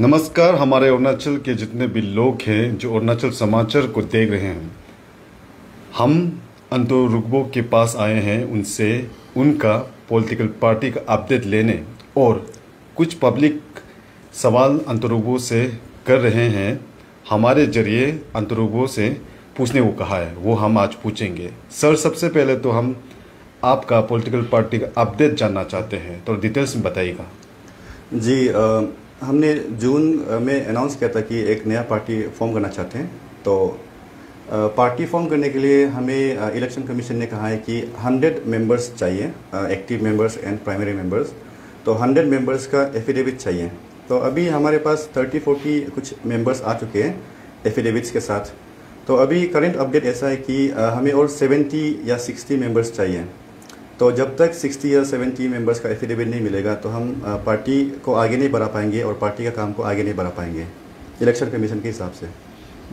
नमस्कार। हमारे अरुणाचल के जितने भी लोग हैं जो अरुणाचल समाचार को देख रहे हैं, हम अंतोरुग्बो के पास आए हैं उनसे उनका पॉलिटिकल पार्टी का अपडेट लेने और कुछ पब्लिक सवाल अंतोरुग्बो से कर रहे हैं। हमारे जरिए अंतोरुग्बो से पूछने को कहा है, वो हम आज पूछेंगे। सर, सबसे पहले तो हम आपका पॉलिटिकल पार्टी का अपडेट जानना चाहते हैं, तो डिटेल्स में बताइएगा। जी, हमने जून में अनाउंस किया था कि एक नया पार्टी फॉर्म करना चाहते हैं। तो पार्टी फॉर्म करने के लिए हमें इलेक्शन कमीशन ने कहा है कि 100 मेंबर्स चाहिए, active members and primary members. तो 100 मेंबर्स का एफिडेविट चाहिए। तो अभी हमारे पास 30-40 कुछ मेंबर्स आ चुके हैं एफिडेविट्स के साथ। तो अभी करंट अपडेट ऐसा है कि हमें और 70 या 60 मेंबर्स चाहिए। तो जब तक 60 या 70 मेंबर्स का एफिडेविट नहीं मिलेगा तो हम पार्टी को आगे नहीं बढ़ा पाएंगे और पार्टी का काम को आगे नहीं बढ़ा पाएंगे इलेक्शन कमीशन के हिसाब से।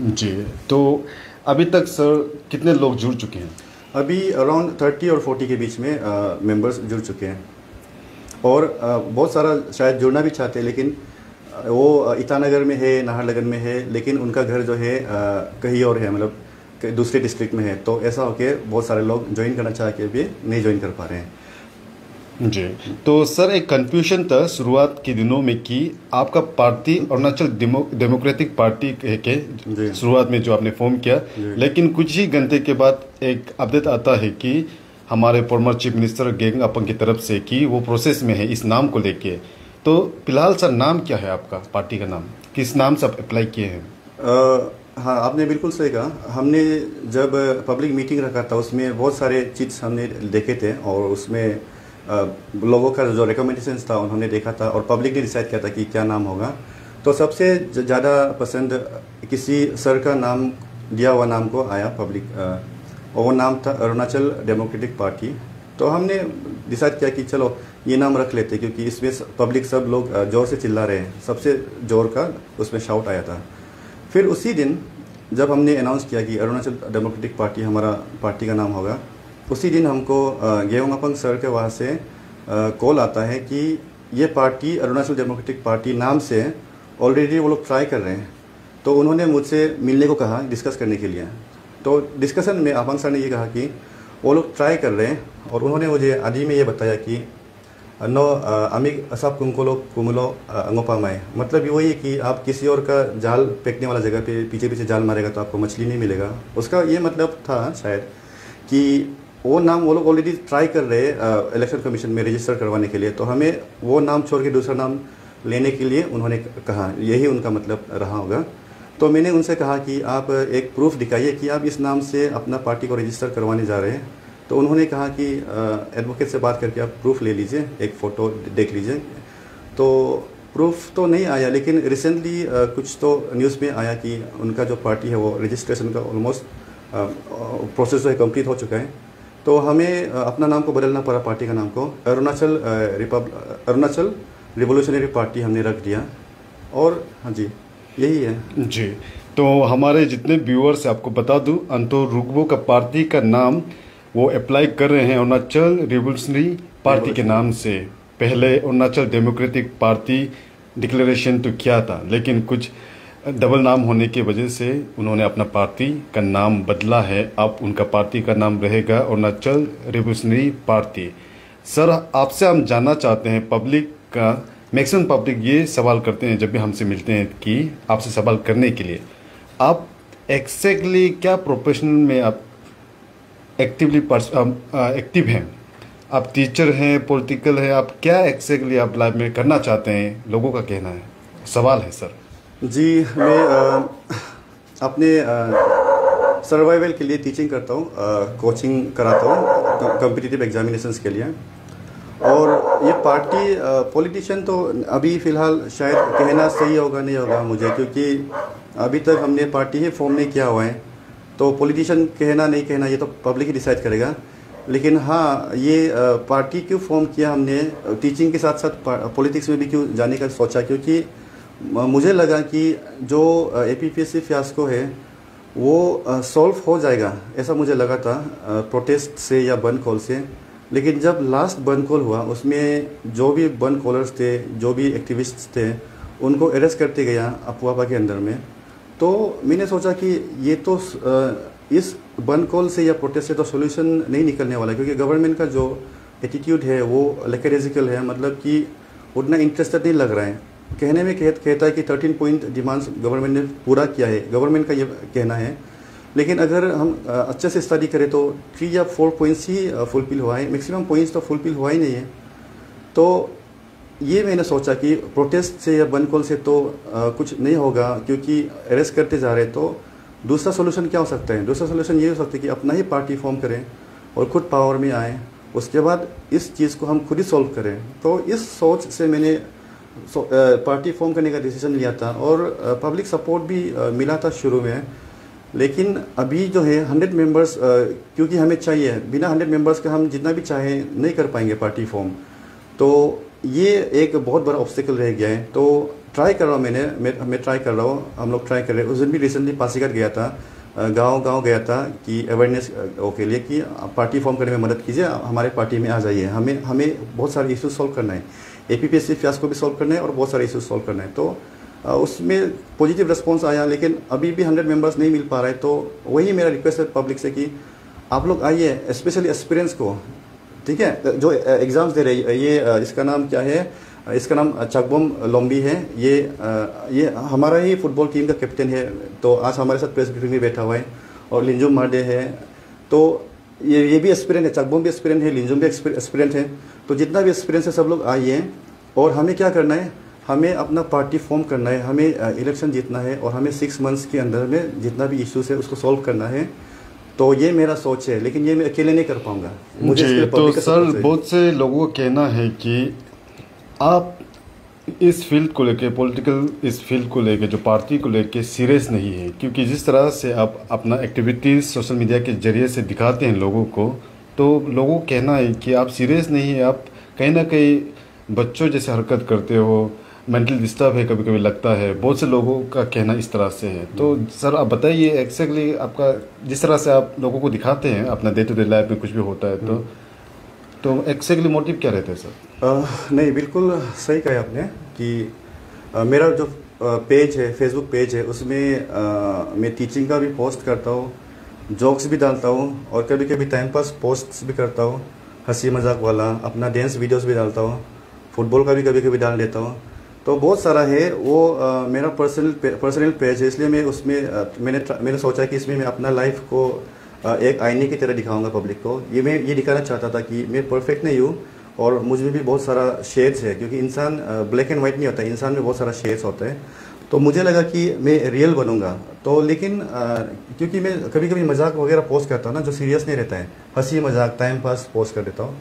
जी, तो अभी तक सर कितने लोग जुड़ चुके हैं? अभी अराउंड 30 और 40 के बीच में मेंबर्स जुड़ चुके हैं और बहुत सारा शायद जुड़ना भी चाहते हैं, लेकिन वो ईटानगर में है, नाहरलगुन में है, लेकिन उनका घर जो है कहीं और है, मतलब दूसरे डिस्ट्रिक्ट में है। तो ऐसा होके बहुत सारे लोग ज्वाइन करना चाह के भी नहीं ज्वाइन कर पा रहे हैं। जी, तो सर एक कंफ्यूजन था शुरुआत के दिनों में कि आपका पार्टी अरुणाचल डेमोक्रेटिक पार्टी के शुरुआत में जो आपने फॉर्म किया, लेकिन कुछ ही घंटे के बाद एक अपडेट आता है कि हमारे फॉर्मर चीफ मिनिस्टर गेंग अपंग की तरफ से कि वो प्रोसेस में है इस नाम को लेके। तो फिलहाल सर नाम क्या है आपका पार्टी का नाम, किस नाम से आप अप्लाई किए हैं? हाँ, आपने बिल्कुल सही कहा। हमने जब पब्लिक मीटिंग रखा था उसमें बहुत सारे चीज़ हमने देखे थे और उसमें लोगों का जो रिकमेंडेशन था उन्होंने देखा था और पब्लिक ने डिसाइड किया था कि क्या नाम होगा। तो सबसे ज़्यादा पसंद किसी सर का नाम दिया हुआ नाम को आया पब्लिक, और वो नाम था अरुणाचल डेमोक्रेटिक पार्टी। तो हमने डिसाइड किया कि चलो ये नाम रख लेते, क्योंकि इसमें पब्लिक सब लोग ज़ोर से चिल्ला रहे हैं, सबसे ज़ोर का उसमें शाउट आया था। फिर उसी दिन जब हमने अनाउंस किया कि अरुणाचल डेमोक्रेटिक पार्टी हमारा पार्टी का नाम होगा, उसी दिन हमको गेंग अपंग सर के वहाँ से कॉल आता है कि ये पार्टी अरुणाचल डेमोक्रेटिक पार्टी नाम से ऑलरेडी वो लोग ट्राई कर रहे हैं। तो उन्होंने मुझसे मिलने को कहा डिस्कस करने के लिए। तो डिस्कशन में अपंग सर ने ये कहा कि वो लोग ट्राई कर रहे हैं और उन्होंने मुझे आदि में ये बताया कि नो अमिक असाब कुंकोलो कुमुलो अंगोपामाए, मतलब वही है कि आप किसी और का जाल फेंकने वाला जगह पे पीछे पीछे जाल मारेगा तो आपको मछली नहीं मिलेगा। उसका ये मतलब था शायद कि वो नाम वो लोग ऑलरेडी ट्राई कर रहे इलेक्शन कमीशन में रजिस्टर करवाने के लिए, तो हमें वो नाम छोड़ के दूसरा नाम लेने के लिए उन्होंने कहा, यही उनका मतलब रहा होगा। तो मैंने उनसे कहा कि आप एक प्रूफ दिखाइए कि आप इस नाम से अपना पार्टी को रजिस्टर करवाने जा रहे हैं। तो उन्होंने कहा कि एडवोकेट से बात करके आप प्रूफ ले लीजिए, एक फ़ोटो देख लीजिए। तो प्रूफ तो नहीं आया, लेकिन रिसेंटली कुछ तो न्यूज़ में आया कि उनका जो पार्टी है वो रजिस्ट्रेशन का ऑलमोस्ट प्रोसेस जो है कंप्लीट हो चुका है। तो हमें अपना नाम को बदलना पड़ा, पार्टी का नाम को अरुणाचल रिवोल्यूशनरी पार्टी हमने रख दिया। और हाँ जी, यही है जी। तो हमारे जितने व्यूअर्स आपको बता दूं, अंतोरुग्बो का पार्टी का नाम वो अप्लाई कर रहे हैं अरुणाचल रिवोल्यूशनरी पार्टी के नाम से। पहले अरुणाचल डेमोक्रेटिक पार्टी डिक्लेरेशन तो किया था, लेकिन कुछ डबल नाम होने की वजह से उन्होंने अपना पार्टी का नाम बदला है। अब उनका पार्टी का नाम रहेगा अरुणाचल रिवोल्यूशनरी पार्टी। सर, आपसे हम जानना चाहते हैं, पब्लिक का मैक्सिमम पब्लिक ये सवाल करते हैं जब भी हमसे मिलते हैं कि आपसे सवाल करने के लिए आप एक्जैक्टली क्या प्रोफेशन में आप एक्टिव हैं? आप टीचर हैं, पॉलिटिकल हैं, आप क्या एक्जैक्टली आप लाइफ में करना चाहते हैं, लोगों का कहना है, सवाल है सर। जी, मैं अपने सर्वाइवल के लिए टीचिंग करता हूँ, कोचिंग कराता हूँ कॉम्पिटिटिव एग्जामिनेशंस के लिए। और ये पार्टी पॉलिटिशियन तो अभी फ़िलहाल शायद कहना सही होगा नहीं होगा मुझे, क्योंकि अभी तक हमने पार्टी ही फॉर्म नहीं किया हुआ है। तो पॉलिटिशियन कहना नहीं कहना ये तो पब्लिक ही डिसाइड करेगा। लेकिन हाँ, ये पार्टी क्यों फॉर्म किया हमने, टीचिंग के साथ साथ पॉलिटिक्स में भी क्यों जाने का सोचा, क्योंकि मुझे लगा कि जो APPSC फियास्को है वो सॉल्व हो जाएगा, ऐसा मुझे लगा था प्रोटेस्ट से या बंद कॉल से। लेकिन जब लास्ट बंद कॉल हुआ उसमें जो भी बंद कॉलर्स थे, जो भी एक्टिविस्ट्स थे, उनको अरेस्ट करते गया अफवाह के अंदर में। तो मैंने सोचा कि ये तो इस बंद कॉल से या प्रोटेस्ट से तो सोल्यूशन नहीं निकलने वाला, क्योंकि गवर्नमेंट का जो एटीट्यूड है वो लेकेरेजिकल है, मतलब कि उतना इंटरेस्टेड नहीं लग रहा है। कहने में कहता है कि 13 पॉइंट डिमांड्स गवर्नमेंट ने पूरा किया है, गवर्नमेंट का ये कहना है। लेकिन अगर हम अच्छे से स्टडी करें तो 3 या 4 पॉइंट्स ही फुलफिल हुआ है, मैक्सिमम पॉइंट्स तो फुलफिल हुआ ही नहीं है। तो ये मैंने सोचा कि प्रोटेस्ट से या बंद कॉल से तो कुछ नहीं होगा, क्योंकि अरेस्ट करते जा रहे। तो दूसरा सोल्यूशन क्या हो सकता है? दूसरा सोल्यूशन ये हो सकता है कि अपना ही पार्टी फॉर्म करें और खुद पावर में आए, उसके बाद इस चीज़ को हम खुद ही सॉल्व करें। तो इस सोच से मैंने पार्टी फॉर्म करने का डिसीजन लिया था, और पब्लिक सपोर्ट भी मिला था शुरू में। लेकिन अभी जो है 100 मेंबर्स, क्योंकि हमें चाहिए, बिना 100 मेंबर्स के हम जितना भी चाहें नहीं कर पाएंगे पार्टी फॉर्म। तो ये एक बहुत बड़ा ऑब्स्टिकल रह गया है। तो ट्राई कर रहा हूँ, मैं ट्राई कर रहा हूँ, हम लोग ट्राई कर रहे हैं। उस दिन भी रिसेंटली पासीघाट गया था, गांव गया था कि अवेयरनेस के लिए कि पार्टी फॉर्म करने में मदद कीजिए, हमारे पार्टी में आ जाइए, हमें बहुत सारे इश्यूज सॉल्व करना है, APPSC फियास्को भी सॉल्व करना है और बहुत सारे इश्यूज सॉल्व करना है। तो उसमें पॉजिटिव रिस्पॉन्स आया, लेकिन अभी भी 100 मेंबर्स नहीं मिल पा रहा है। तो वही मेरा रिक्वेस्ट है पब्लिक से कि आप लोग आइए, स्पेशली एस्पिरेंट्स को, ठीक है, जो एग्ज़ाम्स दे रहे हैं। ये इसका नाम क्या है? इसका नाम चकबोम लोम्बी है। ये हमारा ही फुटबॉल टीम का कैप्टन है, तो आज हमारे साथ प्रेस ब्रीफिंग में बैठा हुआ है। और लिंजुम मार्डे है, तो ये भी एस्पिरेंट है, चकबोम भी एस्पिरेंट है, लिंजुम भी एस्पिरेंट है। तो जितना भी एस्पिरेंट्स है सब लोग आइए। और हमें क्या करना है? हमें अपना पार्टी फॉर्म करना है, हमें इलेक्शन जीतना है, और हमें 6 मंथ्स के अंदर में जितना भी इश्यूज है उसको सॉल्व करना है। तो ये मेरा सोच है, लेकिन ये मैं अकेले नहीं कर पाऊंगा। मुझे तो सर, बहुत से लोगों का कहना है कि आप इस फील्ड को लेके, पॉलिटिकल इस फील्ड को लेके, जो पार्टी को लेके सीरियस नहीं है, क्योंकि जिस तरह से आप अपना एक्टिविटीज़ सोशल मीडिया के जरिए से दिखाते हैं लोगों को, तो लोगों का कहना है कि आप सीरियस नहीं है, आप कहीं ना कहीं बच्चों जैसे हरकत करते हो, मेंटल डिस्टर्ब है कभी कभी लगता है। बहुत से लोगों का कहना इस तरह से है। तो सर आप बताइए एक्जैक्टली आपका, जिस तरह से आप लोगों को दिखाते हैं अपना डे टू डे लाइफ में कुछ भी होता है, तो एक्जैक्टली मोटिव क्या रहता है सर? नहीं, बिल्कुल सही कहा आपने कि मेरा जो पेज है, फेसबुक पेज है, उसमें मैं टीचिंग का भी पोस्ट करता हूँ, जोक्स भी डालता हूँ, और कभी कभी टाइम पास पोस्ट्स भी करता हूँ, हंसी मजाक वाला, अपना डांस वीडियोस भी डालता हूँ, फुटबॉल का भी कभी कभी डाल देता हूँ। तो बहुत सारा है वो। मेरा पर्सनल पेज है, इसलिए मैं उसमें मैंने सोचा कि इसमें मैं अपना लाइफ को एक आईने की तरह दिखाऊंगा पब्लिक को। मैं ये दिखाना चाहता था कि मैं परफेक्ट नहीं हूँ, और मुझ में भी बहुत सारा शेड्स है, क्योंकि इंसान ब्लैक एंड वाइट नहीं होता, इंसान में बहुत सारा शेड्स होता है। तो मुझे लगा कि मैं रियल बनूंगा। तो लेकिन क्योंकि मैं कभी कभी मजाक वगैरह पोस्ट करता हूँ ना, जो सीरियस नहीं रहता है, हंसी मजाक टाइम पास पोस्ट कर देता हूँ,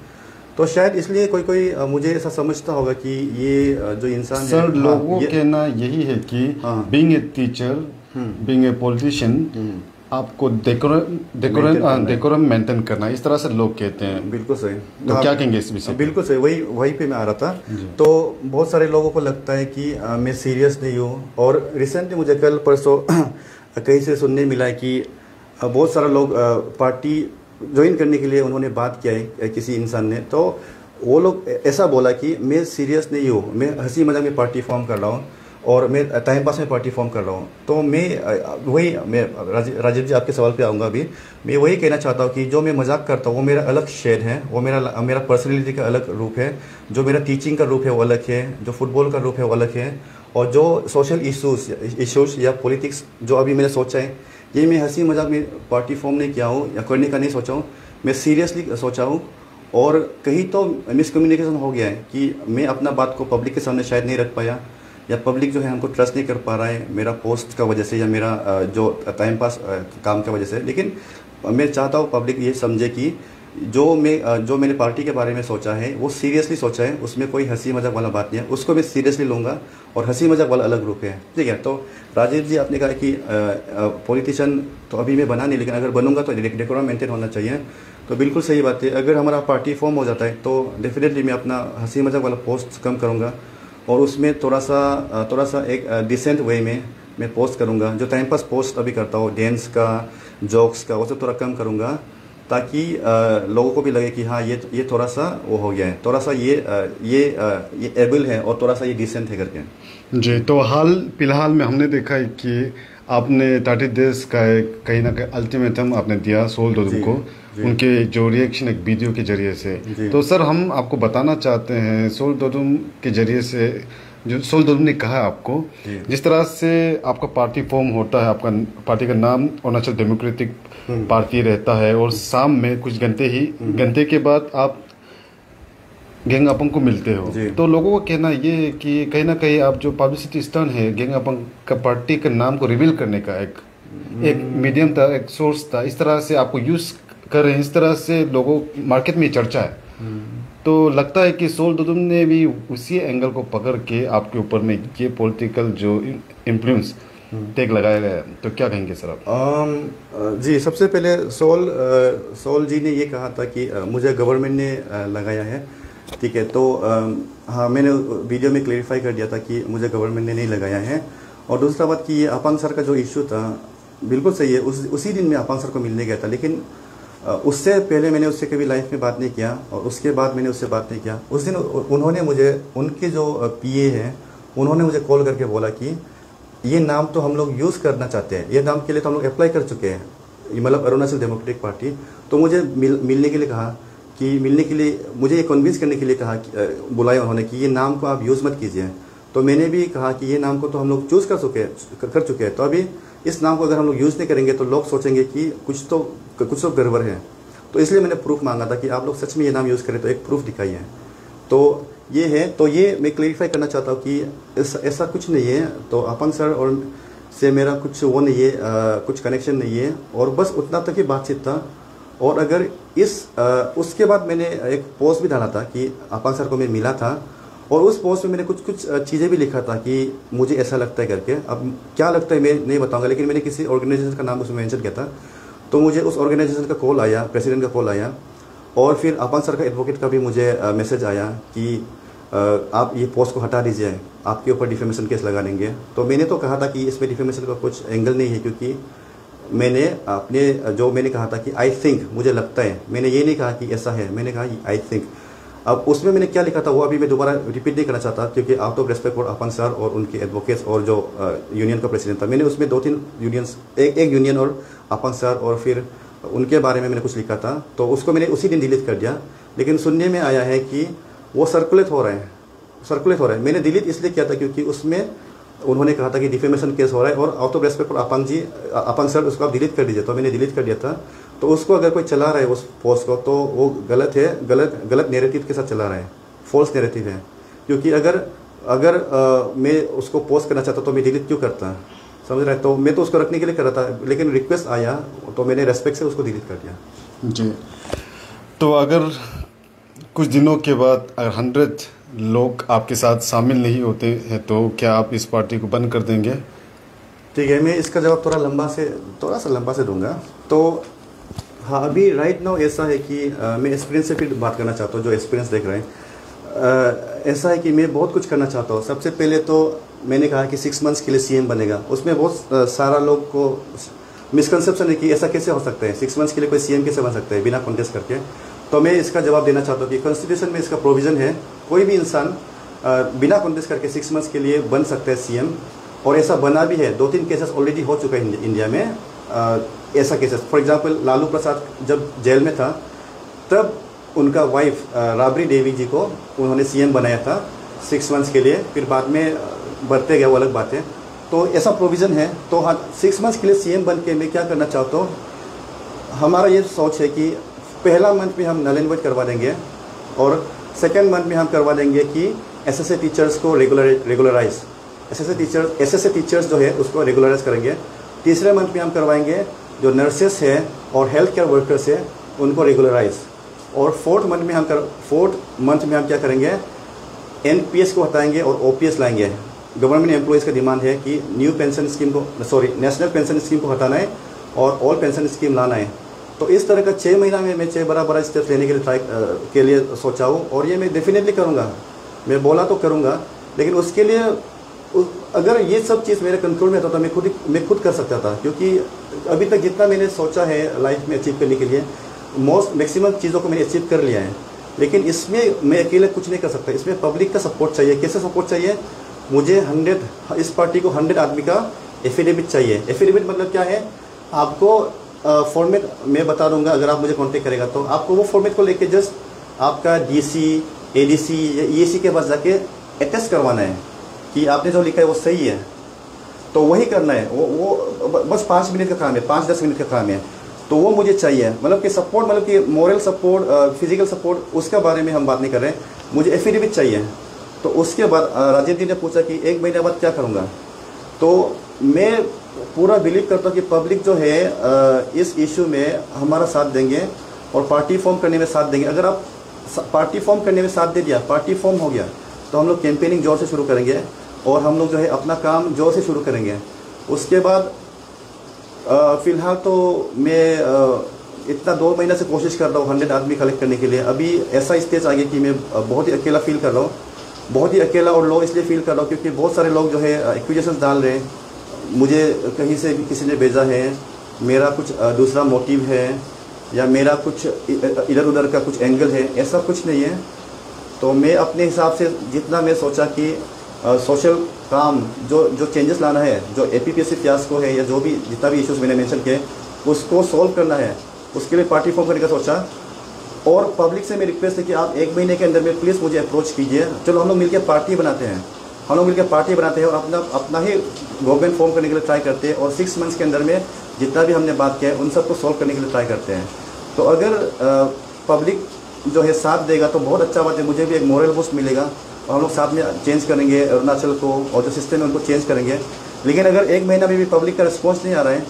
तो शायद इसलिए कोई मुझे ऐसा समझता होगा कि ये जो इंसान सर है, लोगों के कहना यही है कि being a teacher, being a politician, आपको डेकोरम मेंटेन करना, इस तरह से लोग कहते हैं। बिल्कुल सही। तो क्या कहेंगे इस विषय? बिल्कुल सही, वही पे मैं आ रहा था। तो बहुत सारे लोगों को लगता है कि मैं सीरियस नहीं हूँ। और रिसेंटली मुझे कल परसों कहीं से सुनने मिला है कि बहुत सारा लोग पार्टी ज्वाइन करने के लिए उन्होंने बात किया है किसी इंसान ने। तो वो लोग ऐसा बोला कि मैं सीरियस नहीं हूँ, मैं हंसी मजाक में पार्टी फॉर्म कर रहा हूँ, और मैं टाइम पास में पार्टी फॉर्म कर रहा हूँ। तो मैं राजीव जी आपके सवाल पे आऊँगा अभी। मैं वही कहना चाहता हूँ कि जो मैं मजाक करता हूँ वो मेरा अलग शेड है, वो मेरा पर्सनैलिटी का अलग रूप है। जो मेरा टीचिंग का रूप है वो अलग है, जो फुटबॉल का रूप है वो अलग है, और जो सोशल इशूज़ या पॉलिटिक्स जो अभी मैंने सोचा है, ये मैं हंसी मजाक में पार्टी फॉर्म नहीं किया हूँ या करने का नहीं सोचा हूँ, मैं सीरियसली सोचा हूँ। और कहीं तो मिसकम्युनिकेशन हो गया है कि मैं अपना बात को पब्लिक के सामने शायद नहीं रख पाया, या पब्लिक जो है हमको ट्रस्ट नहीं कर पा रहा है मेरा पोस्ट का वजह से, या मेरा जो टाइम पास काम की वजह से। लेकिन मैं चाहता हूँ पब्लिक ये समझे कि जो मैंने पार्टी के बारे में सोचा है वो सीरियसली सोचा है, उसमें कोई हंसी मजाक वाला बात नहीं है, उसको मैं सीरियसली लूँगा, और हंसी मजाक वाला अलग रूप है। ठीक है। तो राजीव जी आपने कहा कि पॉलिटिशियन तो अभी मैं बना नहीं, लेकिन अगर बनूंगा तो डेकोरम मेंटेन होना चाहिए। तो बिल्कुल सही बात है। अगर हमारा पार्टी फॉर्म हो जाता है तो डेफिनेटली मैं अपना हंसी मजाक वाला पोस्ट कम करूँगा, और उसमें थोड़ा सा एक डिसेंट वे में मैं पोस्ट करूँगा। जो टाइम पास पोस्ट अभी करता हूँ, डांस का, जोक्स का, वो सब थोड़ा कम करूँगा। ताकि लोगों को भी लगे कि हाँ ये थोड़ा सा वो हो गया है, थोड़ा सा ये एबल है और थोड़ा सा ये डिसेंट है करके। जी, तो हाल फिलहाल में हमने देखा है कि आपने 30 देश का एक कहीं ना कहीं अल्टीमेटम आपने दिया सोल दोदुम को, उनके जो रिएक्शन एक वीडियो के जरिए से। तो सर हम आपको बताना चाहते हैं सोल दोदुम के जरिए से, जो सोल दोदुम ने कहा आपको, जिस तरह से आपका पार्टी फॉर्म होता है, आपका पार्टी का नाम अरुणाचल डेमोक्रेटिक पार्टी रहता है, और शाम में कुछ घंटे के बाद आप गेंग अपंग को मिलते हो, तो लोगों का कहना ये है कि कहीं ना कहीं आप जो पब्लिसिटी स्टंट है गेंग अपंग का पार्टी के नाम को रिवील करने का एक मीडियम था, एक सोर्स था, इस तरह से आपको यूज कर रहे हैं, इस तरह से लोगों मार्केट में चर्चा है। तो लगता है कि सोल दोदुम ने भी उसी एंगल को पकड़ के आपके ऊपर में ये पॉलिटिकल जो इन्फ्लुएंस टैग लगाया गया है, तो क्या कहेंगे सर आप? जी, सबसे पहले सोल जी ने ये कहा था कि मुझे गवर्नमेंट ने लगाया है, ठीक है। तो हाँ, मैंने वीडियो में क्लेरिफाई कर दिया था कि मुझे गवर्नमेंट ने नहीं लगाया है। और दूसरा बात कि ये अपांग सर का जो इशू था बिल्कुल सही है, उसी दिन मैं अपांग सर को मिलने गया था, लेकिन उससे पहले मैंने उससे कभी लाइफ में बात नहीं किया, और उसके बाद मैंने उससे बात नहीं किया। उस दिन उन्होंने मुझे, उनके जो पीए हैं, उन्होंने मुझे कॉल करके बोला कि ये नाम तो हम लोग यूज़ करना चाहते हैं, ये नाम के लिए तो हम लोग अप्लाई कर चुके हैं, मतलब अरुणाचल डेमोक्रेटिक पार्टी। तो मुझे मिलने के लिए कहा, कि मिलने के लिए मुझे ये कन्विंस करने के लिए कहा, बुलाया उन्होंने कि ये नाम को आप यूज़ मत कीजिए। तो मैंने भी कहा कि ये नाम को तो हम लोग चूज़ कर चुके हैं, तो अभी इस नाम को अगर हम लोग यूज़ नहीं करेंगे तो लोग सोचेंगे कि कुछ तो गड़बड़ है। तो इसलिए मैंने प्रूफ मांगा था कि आप लोग सच में ये नाम यूज़ करें तो एक प्रूफ दिखाइए। तो ये है, तो ये मैं क्लेरिफाई करना चाहता हूँ कि ऐसा कुछ नहीं है। तो अपांग सर और से मेरा कुछ वो नहीं है, कुछ कनेक्शन नहीं है, और बस उतना तक ही बातचीत था। और अगर उसके बाद मैंने एक पोस्ट भी डाला था कि अपांग सर को मैं मिला था, और उस पोस्ट में मैंने कुछ चीज़ें भी लिखा था कि मुझे ऐसा लगता है करके। अब क्या लगता है मैं नहीं बताऊंगा, लेकिन मैंने किसी ऑर्गेनाइजेशन का नाम उसमें मेंशन किया था। तो मुझे उस ऑर्गेनाइजेशन का कॉल आया, प्रेसिडेंट का कॉल आया, और फिर अपांग सर का एडवोकेट का भी मुझे मैसेज आया कि आप ये पोस्ट को हटा दीजिए, आपके ऊपर डिफेमेशन केस लगा देंगे। तो मैंने तो कहा था कि इसमें डिफेमेशन का कुछ एंगल नहीं है, क्योंकि मैंने कहा था कि आई थिंक, मुझे लगता है, मैंने ये नहीं कहा कि ऐसा है, मैंने कहा आई थिंक। अब उसमें मैंने क्या लिखा था वो अभी मैं दोबारा रिपीट नहीं करना चाहता, क्योंकि out of respect for Apang sir और उनके एडवोकेट्स और जो यूनियन का प्रेसिडेंट था, मैंने उसमें 2-3 यूनियंस, एक यूनियन और अपांग सर और फिर उनके बारे में मैंने कुछ लिखा था। तो उसको मैंने उसी दिन डिलीट कर दिया, लेकिन सुनने में आया है कि वो सर्कुलेट हो रहा है। मैंने डिलीट इसलिए किया था क्योंकि उसमें उन्होंने कहा था कि डिफेमेशन केस हो रहा है, और out of respect for Apang sir उसको आप डिलीट कर दीजिए। तो मैंने डिलीट कर दिया था। तो उसको अगर कोई चला रहा है उस पोस्ट को, तो वो गलत है, गलत नैरेटिव के साथ चला रहा है, फॉल्स नैरेटिव है। क्योंकि अगर मैं उसको पोस्ट करना चाहता तो मैं डिलीट क्यों करता, समझ रहा है? तो मैं तो उसको रखने के लिए कर रहा था, लेकिन रिक्वेस्ट आया तो मैंने रेस्पेक्ट से उसको डिलीट कर दिया। जी, तो अगर कुछ दिनों के बाद अगर 100 लोग आपके साथ शामिल नहीं होते हैं तो क्या आप इस पार्टी को बंद कर देंगे? ठीक है, मैं इसका जवाब थोड़ा सा लंबा से दूंगा। तो हाँ, अभी राइट नाउ ऐसा है कि मैं एक्सपीरियंस से फिर बात करना चाहता हूँ, जो एक्सपीरियंस देख रहे हैं। ऐसा है कि मैं बहुत कुछ करना चाहता हूँ। सबसे पहले तो मैंने कहा कि 6 मंथ्स के लिए सीएम बनेगा, उसमें बहुत सारा लोग को मिसकंसेप्शन है कि ऐसा कैसे हो सकता है, 6 मंथ्स के लिए कोई सीएम कैसे बन सकता है बिना कॉन्टेस्ट करके। तो मैं इसका जवाब देना चाहता हूँ कि कॉन्स्टिट्यूशन में इसका प्रोविज़न है, कोई भी इंसान बिना कॉन्टेस्ट करके 6 मंथ्स के लिए बन सकता है सीएम, और ऐसा बना भी है। 2-3 केसेस ऑलरेडी हो चुका है इंडिया में, ऐसा cases. For example Lalu Prasad जब जेल में था, तब उनका वाइफ राबड़ी देवी जी को उन्होंने सीएम बनाया था 6 मंथ्स के लिए, फिर बाद में बढ़ते गए, वो अलग बात है। तो ऐसा प्रोविज़न है। तो हाँ, 6 मंथ्स के लिए सीएम बन के मैं क्या करना चाहता हूँ, हमारा ये सोच है कि पहला मंथ में हम नल एंड वॉइड करवा देंगे, और सेकेंड मंथ में हम करवा देंगे कि एसएसए टीचर्स को रेगुलराइज, एसएसए टीचर्स जो है उसको रेगुलराइज करेंगे। तीसरे मंथ में हम करवाएंगे जो नर्सेस हैं और हेल्थ केयर वर्कर्स हैं उनको रेगुलराइज। और फोर्थ मंथ में हम क्या करेंगे, एनपीएस को हटाएंगे और ओपीएस लाएंगे। गवर्नमेंट एम्प्लॉयज़ का डिमांड है कि नेशनल पेंशन स्कीम को हटाना है और ऑल पेंशन स्कीम लाना है। तो इस तरह का 6 महीना में मैं 6 बड़ा स्टेप्स लेने के लिए सोचा हूँ, और ये मैं डेफिनेटली करूँगा। मैं बोला तो करूँगा, लेकिन उसके लिए अगर ये सब चीज़ मेरे कंट्रोल में था तो मैं खुद कर सकता था। क्योंकि अभी तक जितना मैंने सोचा है लाइफ में अचीव करने के लिए, मैक्सिमम चीज़ों को मैंने अचीव कर लिया है। लेकिन इसमें मैं अकेले कुछ नहीं कर सकता, इसमें पब्लिक का सपोर्ट चाहिए। कैसे सपोर्ट चाहिए? मुझे 100 इस पार्टी को 100 आदमी का एफिडेविट चाहिए। एफिडेविट मतलब क्या है? आपको फॉर्मेट मैं बता दूंगा, अगर आप मुझे कांटेक्ट करेगा तो आपको वो फॉर्मेट को लेके जस्ट आपका डीसी, एडीसी या ईएसी के पास जाके अटेस्ट करवाना है कि आपने जो लिखा है वो सही है, तो वही करना है। वो बस 5 मिनट का काम है, 5-10 मिनट का काम है। तो वो मुझे चाहिए, मतलब कि सपोर्ट, मतलब कि मोरल सपोर्ट, फिजिकल सपोर्ट, उसके बारे में हम बात नहीं कर रहे हैं। मुझे एफिडेविट चाहिए। तो उसके बाद राजेंद्र जी ने पूछा कि 1 महीने बाद क्या करूँगा। तो मैं पूरा बिलीव करता हूँ कि पब्लिक जो है इस इशू में हमारा साथ देंगे और पार्टी फॉर्म करने में साथ देंगे। अगर आप पार्टी फॉर्म करने में साथ दे दिया, पार्टी फॉर्म हो गया, तो हम लोग कैंपेनिंग जोर से शुरू करेंगे और हम लोग जो है अपना काम जोर से शुरू करेंगे। उसके बाद फ़िलहाल तो मैं इतना 2 महीने से कोशिश कर रहा हूँ 100 आदमी कलेक्ट करने के लिए। अभी ऐसा स्टेज आ गया कि मैं बहुत ही अकेला फील कर रहा हूँ, बहुत ही अकेला और लो इसलिए फील कर रहा हूँ क्योंकि बहुत सारे लोग जो है एक्यूजेशन डाल रहे हैं। मुझे कहीं से भी किसी ने भेजा है, मेरा कुछ दूसरा मोटिव है या मेरा कुछ इधर उधर का कुछ एंगल है, ऐसा कुछ नहीं है। तो मैं अपने हिसाब से जितना मैं सोचा कि सोशल काम जो चेंजेस लाना है, जो एपीपीएससी फियास्को है या जो भी जितना भी इश्यूज मैंने मेंशन किए उसको सॉल्व करना है, उसके लिए पार्टी फॉर्म करने का सोचा। और पब्लिक से मेरी रिक्वेस्ट है कि आप 1 महीने के अंदर में प्लीज़ मुझे अप्रोच कीजिए। चलो हम लोग मिलकर पार्टी बनाते हैं, हम लोग मिलकर पार्टी बनाते हैं और अपना ही गवर्नमेंट फॉर्म करने के लिए ट्राई करते हैं और 6 मंथ्स के अंदर में जितना भी हमने बात किया है उन सबको सॉल्व करने के लिए ट्राई करते हैं। तो अगर पब्लिक जो है साथ देगा तो बहुत अच्छा बात है, मुझे भी एक मोरल बूस्ट मिलेगा और हम लोग साथ में चेंज करेंगे अरुणाचल को और जो सिस्टम है उनको चेंज करेंगे। लेकिन अगर 1 महीना में भी पब्लिक का रिस्पॉन्स नहीं आ रहा है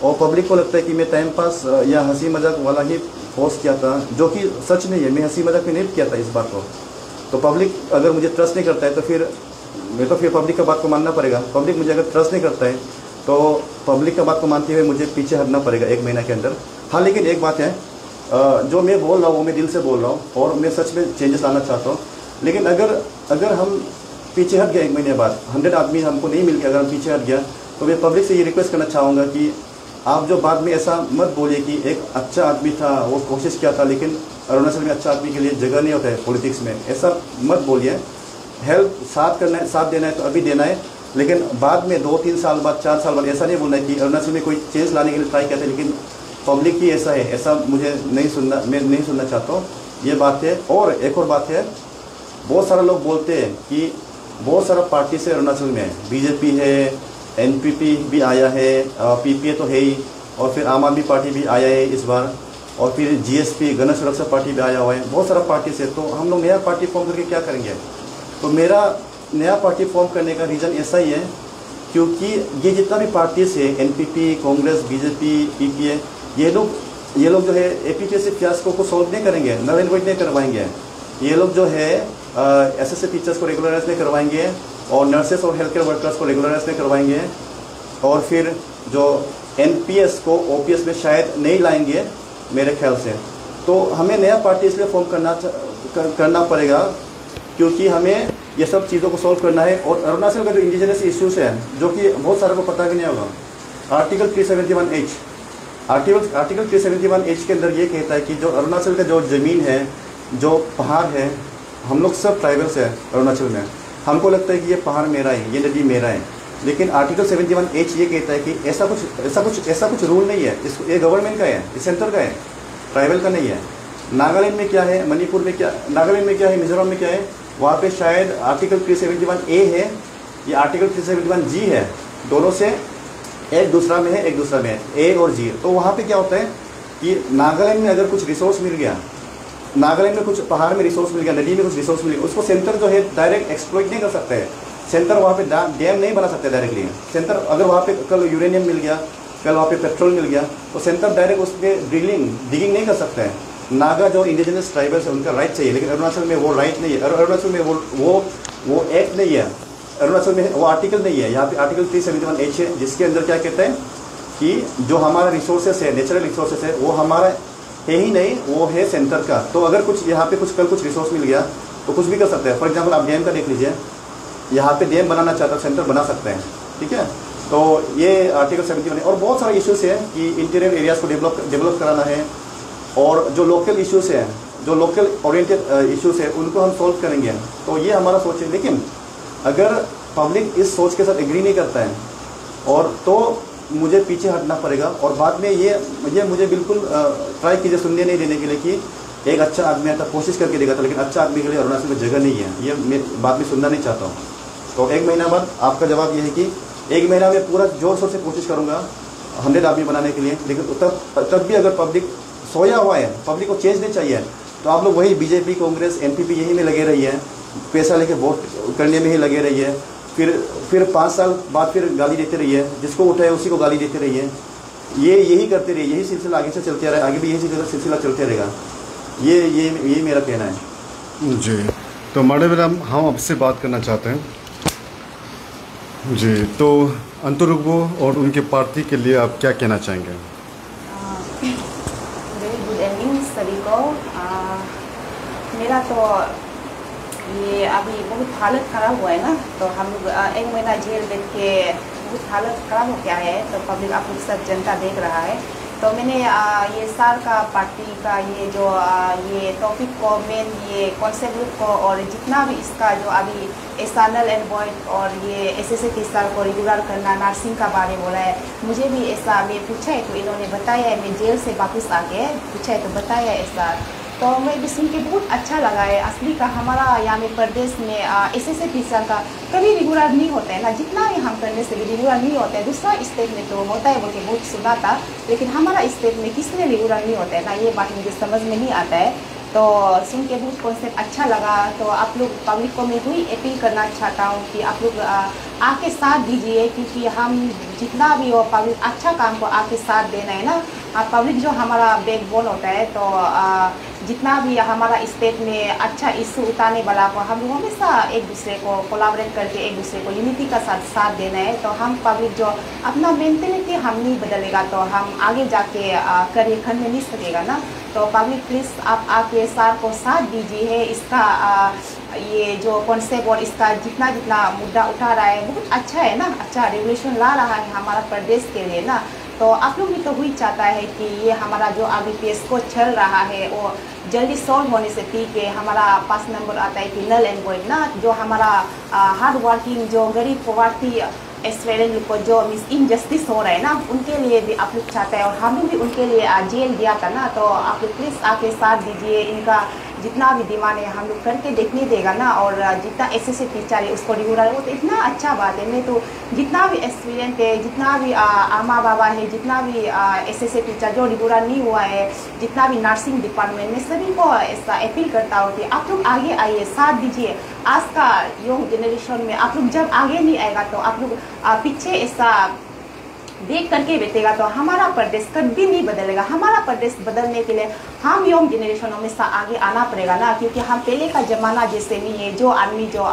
और पब्लिक को लगता है कि मैं टाइम पास या हंसी मजाक वाला ही पोस्ट किया था, जो कि सच नहीं है, मैं हंसी मजाक में नहीं किया था इस बात को, तो पब्लिक अगर मुझे ट्रस्ट नहीं करता है तो फिर पब्लिक का बात को मानना पड़ेगा। पब्लिक मुझे अगर ट्रस्ट नहीं करता है तो पब्लिक का बात को मानते हुए मुझे पीछे हटना पड़ेगा 1 महीना के अंदर। हाँ, लेकिन एक बात है, जो मैं बोल रहा हूँ वो मैं दिल से बोल रहा हूँ और मैं सच में चेंजेस लाना चाहता हूँ। लेकिन अगर हम पीछे हट गए 1 महीने बाद, 100 आदमी हमको नहीं मिल गया, अगर हम पीछे हट गया तो मैं पब्लिक से ये रिक्वेस्ट करना चाहूँगा कि आप जो बाद में ऐसा मत बोलिए कि एक अच्छा आदमी था, वो कोशिश किया था, लेकिन अरुणाचल में अच्छा आदमी के लिए जगह नहीं होता है पॉलिटिक्स में, ऐसा मत बोलिए। हेल्प साथ करना है, साथ देना है तो अभी देना है, लेकिन बाद में 2-3 साल बाद, 4 साल बाद ऐसा नहीं बोलना है कि अरुणाचल में कोई चेंज लाने के लिए ट्राई करते हैं लेकिन पब्लिक ही ऐसा है, ऐसा मुझे नहीं सुनना, मैं नहीं सुनना चाहता हूँ। ये बात है। और एक और बात है, बहुत सारे लोग बोलते हैं कि बहुत सारा पार्टी से अरुणाचल में है, बीजेपी है, एनपीपी भी आया है, पीपीए तो है ही, और फिर आम आदमी पार्टी भी आया है इस बार, और फिर जीएसपी गण सुरक्षा पार्टी भी आया हुआ है, बहुत सारा पार्टी से। तो हम लोग नया पार्टी फॉर्म करके क्या करेंगे? तो मेरा नया पार्टी फॉर्म करने का रीज़न ऐसा ही है क्योंकि ये जितना भी पार्टीज है, एनपीपी, कांग्रेस, बीजेपी, पीपीए, ये लोग जो है एपीपीएससी फियास्को को सॉल्व नहीं करेंगे, नल इन्वाइट नहीं करवाएंगे। ये लोग जो है एसएससी टीचर्स को रेगुलराइज नहीं करवाएंगे और नर्सेस और हेल्थ केयर वर्कर्स को रेगुलराइज नहीं करवाएंगे, और फिर जो एनपीएस को ओपीएस में शायद नहीं लाएंगे मेरे ख्याल से। तो हमें नया पार्टी इसलिए फॉर्म करना पड़ेगा क्योंकि हमें ये सब चीज़ों को सॉल्व करना है। और अरुणाचल का जो इंडिजिनस इश्यूज है, जो कि बहुत सारे को पता भी नहीं होगा, आर्टिकल 371H के अंदर ये कहता है कि जो अरुणाचल का जो ज़मीन है, जो पहाड़ है, हम लोग सब ट्राइबल्स हैं अरुणाचल में, हमको लगता है कि ये पहाड़ मेरा है, ये नदी मेरा है, लेकिन आर्टिकल 71H ये कहता है कि ऐसा कुछ रूल नहीं है, ये गवर्नमेंट का है, ये सेंटर का है, ट्राइबल का नहीं है। नागालैंड में क्या है, मणिपुर में क्या, नागालैंड में क्या है, मिजोरम में क्या है, वहाँ पे शायद आर्टिकल 371A है या आर्टिकल 371G है, दोनों से एक दूसरा में है, एक दूसरा में है, ए और जी। तो वहाँ पे क्या होता है कि नागालैंड में अगर कुछ रिसोर्स मिल गया, नागालैंड में कुछ पहाड़ में रिसोर्स मिल गया, नदी में कुछ रिसोर्स मिल गया, उसको सेंटर जो है डायरेक्ट एक्सप्लॉइट नहीं कर सकते हैं। सेंटर वहाँ पे डैम नहीं बना सकते डायरेक्टली। सेंटर अगर वहाँ पे कल यूरेनियम मिल गया, कल वहाँ पे पेट्रोल मिल गया, तो सेंटर डायरेक्ट उस पर डिगिंग नहीं कर सकते हैं। नागा जो इंडिजिनस ट्राइबल्स है उनका राइट चाहिए, लेकिन अरुणाचल में वो राइट नहीं है। अरुणाचल में वो एक्ट नहीं है, अरुणाचल में वो आर्टिकल नहीं है। यहाँ पे आर्टिकल 371H है, जिसके अंदर क्या कहते हैं कि जो हमारा रिसोर्सेस है, नेचुरल रिसोर्सेस है, वो हमारा है ही नहीं, वो है सेंटर का। तो अगर कुछ यहाँ पे कल कुछ रिसोर्स मिल गया तो कुछ भी कर सकते हैं। फॉर एग्जाम्पल आप डैम का देख लीजिए, यहाँ पे डैम बनाना चाहता है, सेंटर बना सकते हैं, ठीक है। तो ये आर्टिकल 71 है। और बहुत सारे इश्यूज हैं कि इंटीरियर एरियाज को डेवलप कराना है, और जो लोकल इश्यूज़ हैं, जो लोकल ओरिएंटेड इश्यूज़ है, उनको हम सॉल्व करेंगे। तो ये हमारा सोच है। लेकिन अगर पब्लिक इस सोच के साथ एग्री नहीं करता है और तो मुझे पीछे हटना पड़ेगा। और बाद में ये मुझे बिल्कुल ट्राई कीजिए सुनने नहीं देने के लिए कि एक अच्छा आदमी आता, कोशिश करके देखा था, लेकिन अच्छा आदमी के लिए अरुणाचल में जगह नहीं है, ये मैं बात में सुनना नहीं चाहता हूँ। तो 1 महीना बाद आपका जवाब ये है कि 1 महीना में पूरा जोर शोर से कोशिश करूँगा 100 आदमी बनाने के लिए, लेकिन तब भी अगर पब्लिक सोया हुआ है, पब्लिक को चेंज नहीं चाहिए, तो आप लोग वही बीजेपी, कांग्रेस, एनपीपी यही में लगे रही है, पैसा लेके वोट करने में ही लगे रही है। फिर 5 साल बाद फिर गाली देते रहिए, जिसको उठाए उसी को गाली देते रहिए। यही करते रहिए, यही सिलसिला आगे से चलते रहे, आगे भी यही सिलसिला चलते रहेगा। ये मेरा कहना है जी। तो मैडम हम आपसे बात करना चाहते हैं जी। तो अंतों रुग्बो और उनके पार्टी के लिए आप क्या कहना चाहेंगे? वेरी गुड इवनिंग सभी को। मेरा तो ये अभी बहुत हालत ख़राब हुआ है ना, तो हम लोग 1 महीना जेल बैठ के बहुत हालत ख़राब हो गया है। तो पब्लिक आप लोग सब जनता देख रहा है। तो मैंने ये सार का पार्टी का ये जो ये टॉपिक को मेन ये कॉन्सेप्ट को और जितना भी इसका जो अभी एसएनएल एंड बॉयड और ये एसएसए टीचर को रेगुलर करना, नर्सिंग का बारे बोला है। मुझे भी ऐसा मैं पूछा है तो इन्होंने बताया है, मैं जेल से वापस आके पूछा है तो बताया ऐसा। तो मैं भी सुन के बहुत अच्छा लगा है। असली का हमारा यहाँ में प्रदेश में एसएसए टीचर का कभी रेगुलर नहीं होता है ना, जितना भी हम करने से भी रेगुलर नहीं होता है। दूसरा स्टेट में तो होता है बोल के बहुत सुना था, लेकिन हमारा स्टेट में किसने रेगुलर नहीं होता है ना, ये बात मुझे समझ में नहीं आता है। तो सुन के बहुत कॉन्सेप्ट अच्छा लगा। तो आप लोग पब्लिक को मैं वही अपील करना चाहता हूँ कि आप लोग आके साथ दीजिए, क्योंकि हम जितना भी हो पब्लिक अच्छा काम को आके साथ देना है ना। पब्लिक जो हमारा बैकबोन होता है, तो जितना भी हमारा स्टेट में अच्छा इशू उठाने वाला को हम लोग हमेशा एक दूसरे को कोलाबरेट करके एक दूसरे को यूनिटी का साथ देना है। तो हम पब्लिक जो अपना मेंटेलिटी हम नहीं बदलेगा तो हम आगे जाके करियर करने नहीं सकेगा ना। तो पब्लिक प्लीज़ आप आके सार को साथ दीजिए। इसका ये जो कॉन्सेप्ट और इसका जितना मुद्दा उठा रहा है बहुत अच्छा है ना, अच्छा रेवोल्यूशन ला रहा है हमारा प्रदेश के लिए ना। तो आप लोग भी तो वही चाहता है कि ये हमारा जो अभी पेश को चल रहा है वो जल्दी सॉल्व होने से ठीक है। हमारा 5 नंबर आता है कि नल एंड वॉइड ना, जो हमारा हार्ड वर्किंग जो गरीब पॉवर्टी एस्पेरेंट लोग को जो मिस इनजस्टिस हो रहा है ना, उनके लिए भी आप लोग चाहते हैं और हम भी उनके लिए जेल दिया था ना। तो आप लोग प्लीज़ आके साथ दीजिए। इनका जितना भी डिमांड है हम लोग करके देखने देगाना। और जितना एसएसए टीचर है उसको रेगुलर है, वो तो इतना अच्छा बात है। मैं तो जितना भी एक्सपीरियंस है, जितना भी आमा बाबा है, जितना भी एसएसए टीचर जो रेगुलर नहीं हुआ है, जितना भी नर्सिंग डिपार्टमेंट में, सभी को ऐसा अपील करता हूँ कि आप लोग आगे आइए, साथ दीजिए। आज का यंग जनरेशन में आप लोग जब आगे नहीं आएगा तो आप लोग पीछे ऐसा देख करके बैठेगा तो हमारा प्रदेश कभी नहीं बदलेगा। हमारा प्रदेश बदलने के लिए हम यंग जनरेशन हमेशा आगे आना पड़ेगा ना, क्योंकि हम पहले का जमाना जैसे नहीं है। जो आदमी जो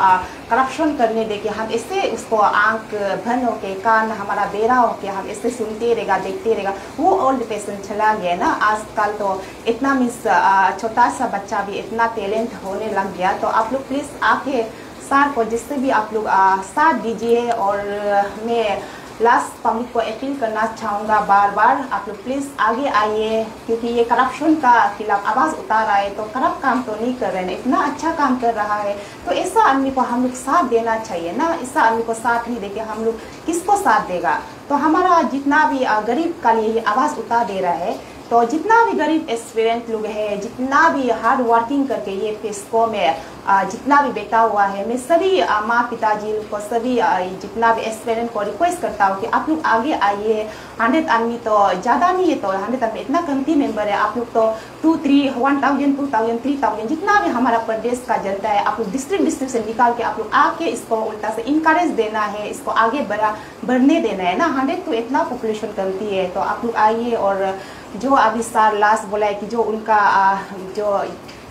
करप्शन करने दे के हम ऐसे उसको आंख भन हो के कान हमारा बेरा हो के हम ऐसे सुनते रहेगा, देखते रहेगा, वो ओल्ड फैशन चला गया ना। आजकल तो इतना मीन्स छोटा सा बच्चा भी इतना टैलेंट होने लग गया। तो आप लोग प्लीज़ आके साथ को जिससे भी आप लोग साथ दीजिए। और मैं लास्ट पब्लिक को अपील करना चाहूँगा बार बार, आप लोग प्लीज़ आगे आइए, क्योंकि ये करप्शन का खिलाफ आवाज़ उतार रहा है। तो करप्ट काम तो नहीं कर रहे हैं, इतना अच्छा काम कर रहा है, तो ऐसा आदमी को हम लोग साथ देना चाहिए ना। ऐसा आदमी को साथ नहीं देके हम लोग किसको साथ देगा? तो हमारा जितना भी गरीब का लिए ये आवाज़ उतार दे रहा है, तो जितना भी गरीब एस्पिरेंट लोग हैं, जितना भी हार्ड वर्किंग करके ये पेस्को में जितना भी बैठा हुआ है, मैं सभी माँ पिताजी को, सभी जितना भी एस्पिरेंट को रिक्वेस्ट करता हूँ कि आप लोग आगे आइए। 100 आदमी तो ज़्यादा नहीं है, तो 100 आदमी इतना कमती मेंबर है। आप लोग तो 2, 3, 1000, 2000, 3000 जितना भी हमारा प्रदेश का जनता है, आप लोग डिस्ट्रिक्ट से निकाल के आप लोग आके इसको उल्टा से इनकरेज देना है, इसको आगे बढ़ने देना है ना। 100 तो इतना पॉपुलेशन कमती है, तो आप लोग आइए। और जो अभी सार लास्ट बोला है कि जो उनका जो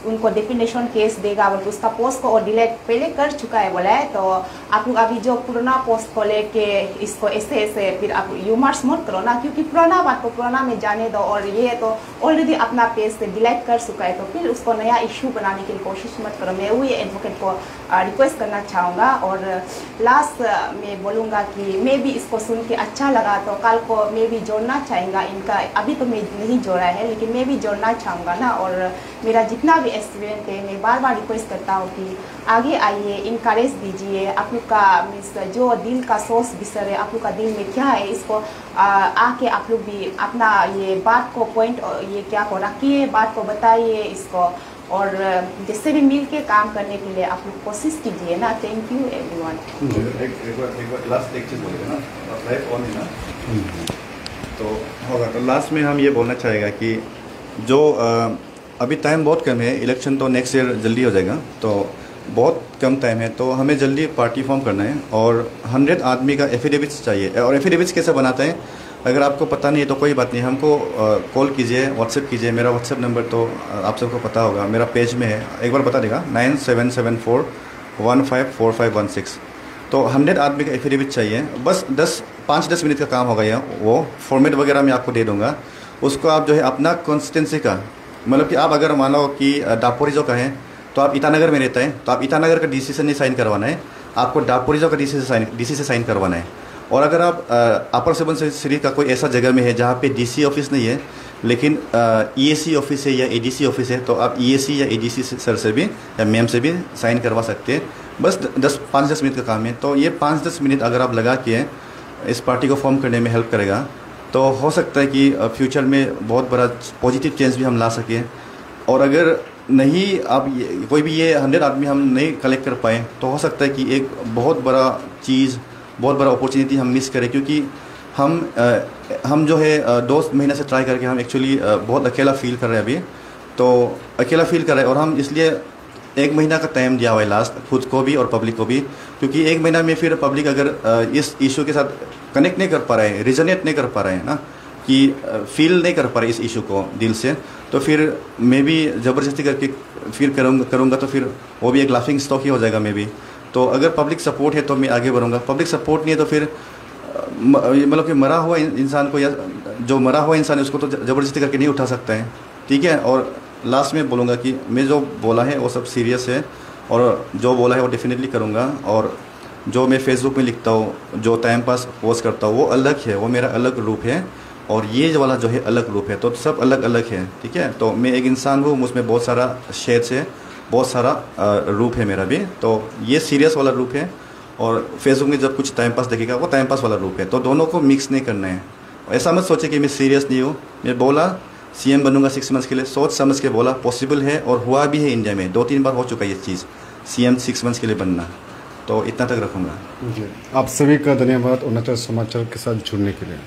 उनको डिफिनेशन केस देगा बोल, उसका पोस्ट को और डिलीट पहले कर चुका है बोला है। तो आप लोग अभी जो पुराना पोस्ट को लेके इसको ऐसे ऐसे फिर आप ह्यूमर्स मत करो ना, क्योंकि पुराना बात को पुराना में जाने दो। और ये तो ऑलरेडी अपना पेज से डिलीट कर चुका है, तो फिर उसको नया इशू बनाने की कोशिश मत करो। मैं वही एडवोकेट को रिक्वेस्ट करना चाहूँगा। और लास्ट में बोलूँगा कि मैं भी इसको सुन के अच्छा लगा तो कल को मैं भी जोड़ना चाहूँगा इनका। अभी तो मैं नहीं जोड़ा है, लेकिन मैं भी जोड़ना चाहूँगा ना। और मेरा जितना भी एक्सपीरियंस है, मैं बार बार रिक्वेस्ट करता हूँ कि आगे आइए, इनकरेज दीजिए। आप लोग का मीन्स जो दिल का सोच विसर है, आप लोग का दिल में क्या है, इसको आके आप लोग भी अपना ये बात को पॉइंट ये क्या को रखिए, बात को बताइए इसको। और जिससे भी मिल के काम करने के लिए आप लोग कोशिश कीजिए ना। Thank you everyone. एक बार लास्ट एक चीज़ बोलेगा ना, लाइफ ऑन है ना, तो होगा। तो लास्ट में हम ये बोलना चाहेगा कि जो अभी टाइम बहुत कम है, इलेक्शन तो नेक्स्ट ईयर जल्दी हो जाएगा, तो बहुत कम टाइम है, तो हमें जल्दी पार्टी फॉर्म करना है। और 100 आदमी का एफिडेविट्स चाहिए। और एफिडेविट्स कैसे बनाते हैं, अगर आपको पता नहीं है तो कोई बात नहीं, हमको कॉल कीजिए, व्हाट्सएप कीजिए। मेरा व्हाट्सएप नंबर तो आप सबको पता होगा, मेरा पेज में है, एक बार बता देगा, 9774154516। तो 100 आदमी का एफिडेविट चाहिए। बस 5-10 मिनट का काम होगा। यह वो फॉर्मेट वगैरह मैं आपको दे दूँगा। उसको आप जो है अपना कॉन्स्टिट्यूंसी का, मतलब कि आप अगर मान लो कि दापोरिजो का है तो आप ईटानगर में रहते हैं, तो आप ईटानगर का डीसी से नहीं साइन करवाना है, आपको दापोरिजो का डीसी से साइन करवाना है। और अगर आप अपर सुबनसिरी का कोई ऐसा जगह में है जहाँ पे डीसी ऑफिस नहीं है, लेकिन ईएसी ऑफिस है या एडीसी ऑफिस है, तो आप ईएसी या एडीसी सर से भी या मैम से भी साइन करवा सकते हैं। बस 5-10 मिनट का काम है। तो ये 5-10 मिनट अगर आप लगा के इस पार्टी को फॉर्म करने में हेल्प करेगा, तो हो सकता है कि फ्यूचर में बहुत बड़ा पॉजिटिव चेंज भी हम ला सकें। और अगर नहीं आप कोई भी ये 100 आदमी हम नहीं कलेक्ट कर पाए, तो हो सकता है कि एक बहुत बड़ा चीज़, बहुत बड़ा अपॉर्चुनिटी हम मिस करें। क्योंकि हम जो है 2 महीने से ट्राई करके हम एक्चुअली बहुत अकेला फील कर रहे हैं अभी, तो अकेला फील कर रहे हैं। और हम इसलिए 1 महीना का टाइम दिया हुआ है लास्ट, खुद को भी और पब्लिक को भी, क्योंकि 1 महीना में फिर पब्लिक अगर इस इशू के साथ कनेक्ट नहीं कर पा रहे हैं, रिजोनेट नहीं कर पा रहे हैं ना, कि फील नहीं कर पा रहे इस इशू को दिल से, तो फिर मैं भी ज़बरदस्ती करके फिर करूँगा तो फिर वो भी एक लाफिंग स्टॉक ही हो जाएगा मैं भी। तो अगर पब्लिक सपोर्ट है तो मैं आगे बढ़ूँगा, पब्लिक सपोर्ट नहीं है तो फिर मतलब कि मरा हुआ इंसान को, या जो मरा हुआ इंसान है उसको तो ज़बरदस्ती करके नहीं उठा सकता है, ठीक है। और लास्ट में बोलूँगा कि मैं जो बोला है वो सब सीरियस है, और जो बोला है वो डेफिनेटली करूँगा। और जो मैं फेसबुक में लिखता हूँ, जो टाइम पास पोस्ट करता हूँ, वो अलग है, वो मेरा अलग रूप है, और ये वाला जो है अलग रूप है। तो सब अलग अलग है, ठीक है। तो मैं एक इंसान हूँ, मुझमें बहुत सारा शेड्स है, बहुत सारा रूप है मेरा भी। तो ये सीरियस वाला रूप है, और फेसबुक में जब कुछ टाइम पास देखेगा वो टाइम पास वाला रूप है। तो दोनों को मिक्स नहीं करना है। ऐसा मत सोचे कि मैं सीरियस नहीं हूँ। मैं बोला सीएम बनूंगा 6 मंथ्स के लिए, सोच समझ के बोला, पॉसिबल है और हुआ भी है। इंडिया में 2-3 बार हो चुका है ये चीज़, सीएम 6 मंथ्स के लिए बनना। तो इतना तक रखूँगा। आप सभी का धन्यवाद अरुणाचल समाचार के साथ जुड़ने के लिए।